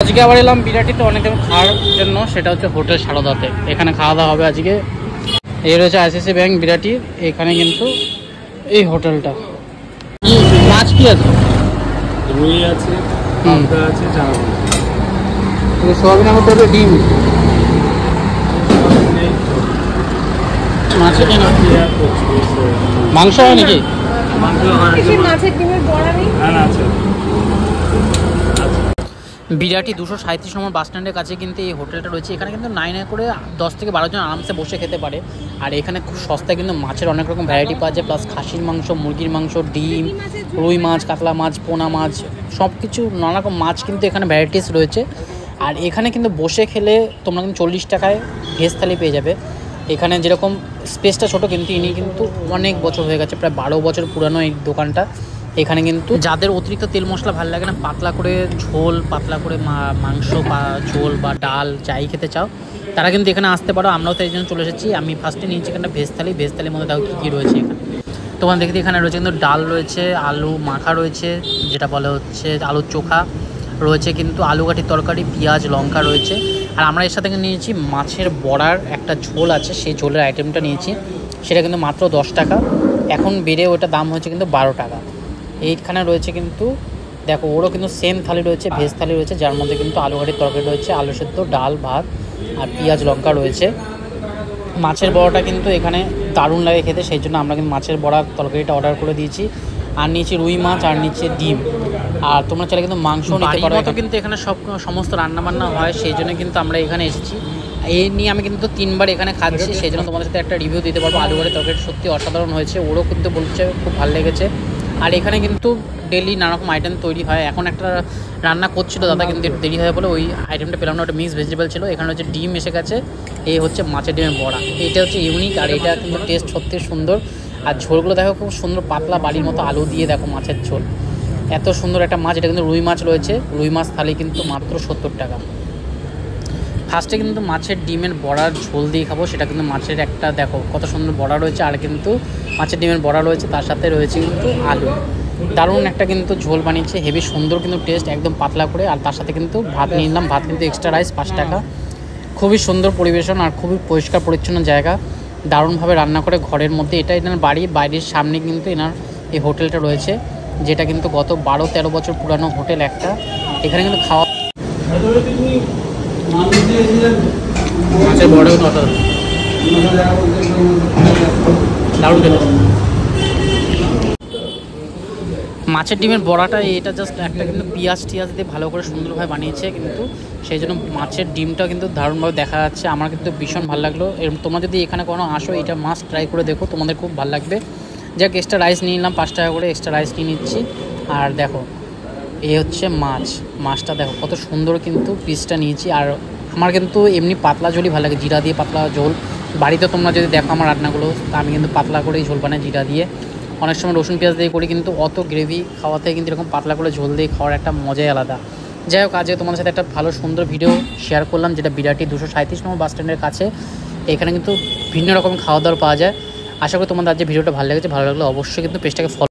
আজকে আবার এলাম বিরাটিতে অনেক খাওয়ার জন্য, সেটা হচ্ছে হোটেল সারদাতে। এখানে খাওয়া দাওয়া হবে আজকে। এই রয়েছে আইসিআইসিআই ব্যাংক বিরাটি, এখানে কিন্তু এই হোটেলটা। মাছ কি আছে? রুই আছে, পাবদা আছে, চানা সোয়াবিনের মধ্যে হবে ডিম। মাছের কেন মাংস হয় নাকি? মাছের ডিমের বড়া নেই? আছে। বিরাটি 237 নম্বর বাস স্ট্যান্ডের কাছে কিন্তু এই হোটেলটা রয়েছে। এখানে কিন্তু 9 করে 10 থেকে 12 জন আরামসে বসে খেতে পারে। আর এখানে খুব সস্তায় কিন্তু মাছের অনেক রকম ভ্যারাইটি পাওয়া যায়, প্লাস খাসির মাংস, মুরগির মাংস, ডিম, রুই মাছ, কাতলা মাছ, পোনা মাছ, সব কিছু নানা রকম মাছ কিন্তু এখানে ভ্যারাইটিস রয়েছে। আর এখানে কিন্তু বসে খেলে তোমরা কিন্তু 40 টাকায় ভেজ থালি পেয়ে যাবে। এখানে যেরকম স্পেসটা ছোটো, কিন্তু ইনি কিন্তু অনেক বছর হয়ে গেছে, প্রায় 12 বছর পুরানো এই দোকানটা। এখানে কিন্তু যাদের অতিরিক্ত তেল মশলা ভালো লাগে না, পাতলা করে ঝোল, পাতলা করে মাংস বা ঝোল বা ডাল যাই খেতে চাও, তারা কিন্তু এখানে আসতে পারো। আমরাও তো এই জন্য চলে এসেছি। আমি ফার্স্টে নিয়েছি এখানে ভেজ থালি। ভেজ থালির মধ্যে দেখো কী কী রয়েছে এখানে। তোমার দেখতে এখানে রয়েছে কিন্তু ডাল রয়েছে, আলু মাখা রয়েছে, যেটা বলে হচ্ছে আলুর চোখা রয়েছে, কিন্তু আলু কাঠির তরকারি, পেঁয়াজ লঙ্কা রয়েছে। আর আমরা এর সাথে নিয়েছি মাছের বড়ার একটা ঝোল আছে, সেই ঝোলের আইটেমটা নিয়েছি, সেটা কিন্তু মাত্র 10 টাকা। এখন বেড়ে ওটা দাম হচ্ছে কিন্তু 12 টাকা। এইখানে রয়েছে কিন্তু দেখো, ওরও কিন্তু সেম থালি রয়েছে, ভেজ থালি রয়েছে, যার মধ্যে কিন্তু আলু কাঠির তরকারি রয়েছে, আলু সেদ্ধ, ডাল, ভাত আর পেঁয়াজ লঙ্কা রয়েছে। মাছের বড়াটা কিন্তু এখানে দারুণ লাগে খেতে, সেই জন্য আমরা কিন্তু মাছের বড়া তরকারিটা অর্ডার করে দিয়েছি। আর নিচে রুই মাছ, আর নিচে ডিম। আর তোমরা চাইলে কিন্তু মাংসও নিতে পারো। কিন্তু এখানে সমস্ত রান্নাবান্না হয়, সেই জন্য কিন্তু আমরা এখানে এসেছি। এই নিয়ে আমি কিন্তু 3বার এখানে খাচ্ছি, সেই জন্য তোমাদের সাথে একটা রিভিউ দিতে পারবো। আলু কাঠির তরকারি সত্যি অসাধারণ হয়েছে, ওরও কিন্তু বলছে খুব ভালো লেগেছে। আর এখানে কিন্তু ডেলি নানারকম আইটেম তৈরি হয়। এখন একটা রান্না করছিল দাদা, কিন্তু একটু দেরি হয় বলে ওই আইটেমটা পেলাম না, ওটা মিক্স ভেজিটেবল ছিল। এখানে হচ্ছে ডিম এসে গেছে, এই হচ্ছে মাছের ডিমের বড়া। এটা হচ্ছে ইউনিক, আর এটা কিন্তু টেস্ট সত্যি সুন্দর। আর ঝোলগুলো দেখো খুব সুন্দর, পাতলা বাড়ির মতো আলু দিয়ে দেখো মাছের ঝোল, এত সুন্দর একটা মাছ। এটা কিন্তু রুই মাছ রয়েছে, রুই মাছ থালি কিন্তু মাত্র 70 টাকা। ফার্স্টে কিন্তু মাছের ডিমের বড়ার ঝোল দিয়ে খাবো, সেটা কিন্তু মাছের একটা দেখো কত সুন্দর বড়া রয়েছে, আর কিন্তু মাছের ডিমের বড়া রয়েছে, তার সাথে রয়েছে কিন্তু আলু। দারুণ একটা কিন্তু ঝোল বানিয়েছে, হেভি সুন্দর কিন্তু টেস্ট, একদম পাতলা করে। আর তার সাথে কিন্তু ভাত নিয়ে নিলাম, ভাত কিন্তু এক্সট্রা রাইস 5 টাকা। খুবই সুন্দর পরিবেশন আর খুবই পরিষ্কার পরিচ্ছন্ন জায়গা, দারুণভাবে রান্না করে ঘরের মধ্যে। এটা এনার বাড়ি, বাইরের সামনে কিন্তু এনার এই হোটেলটা রয়েছে, যেটা কিন্তু গত 12-13 বছর পুরানো হোটেল একটা। এখানে কিন্তু খাওয়া মাছের বড় দারুণ খেতে। মাছের ডিমের বড়াটা এটা জাস্ট একটা কিন্তু পেঁয়াজ টিয়াজ দিয়ে ভালো করে সুন্দরভাবে বানিয়েছে, কিন্তু সেই জন্য মাছের ডিমটা কিন্তু দারুণভাবে দেখা যাচ্ছে। আমার কিন্তু ভীষণ ভালো লাগলো। তোমরা যদি এখানে কোনো আসো, এটা মাস্ট ট্রাই করে দেখো, তোমাদের খুব ভালো লাগবে। যাক, এক্সট্রা রাইস নিয়ে নিলাম 5 টাকা করে, এক্সট্রা রাইস নিয়ে নিচ্ছি। আর দেখো এই হচ্ছে মাছটা দেখো কত সুন্দর কিন্তু পিসটা নিয়েছি। আর আমার কিন্তু এমনি পাতলা ঝোলই ভালো লাগে, জিরা দিয়ে পাতলা ঝোল। বাড়িতে তোমরা যদি দেখো আমার রান্নাগুলো, আমি কিন্তু পাতলা করেই ঝোল বানাই জিরা দিয়ে। অনেক সময় রসুন পেঁয়াজ দিয়ে করি, কিন্তু অত গ্রেভি খাওয়াতে কিন্তু এরকম পাতলা করে ঝোল দিয়ে খাওয়ার একটা মজাই আলাদা। যাই হোক, আজকে তোমাদের সাথে একটা ভালো সুন্দর ভিডিও শেয়ার করলাম, যেটা বিরাটি 237 নম্বর বাস স্ট্যান্ডের কাছে। এখানে কিন্তু ভিন্ন রকম খাওয়া দাওয়া পাওয়া যায়। আশা করি তোমাদের আজকে ভিডিওটা ভালো লেগেছে। ভালো লাগলে অবশ্যই কিন্তু পেজটাকে ফলো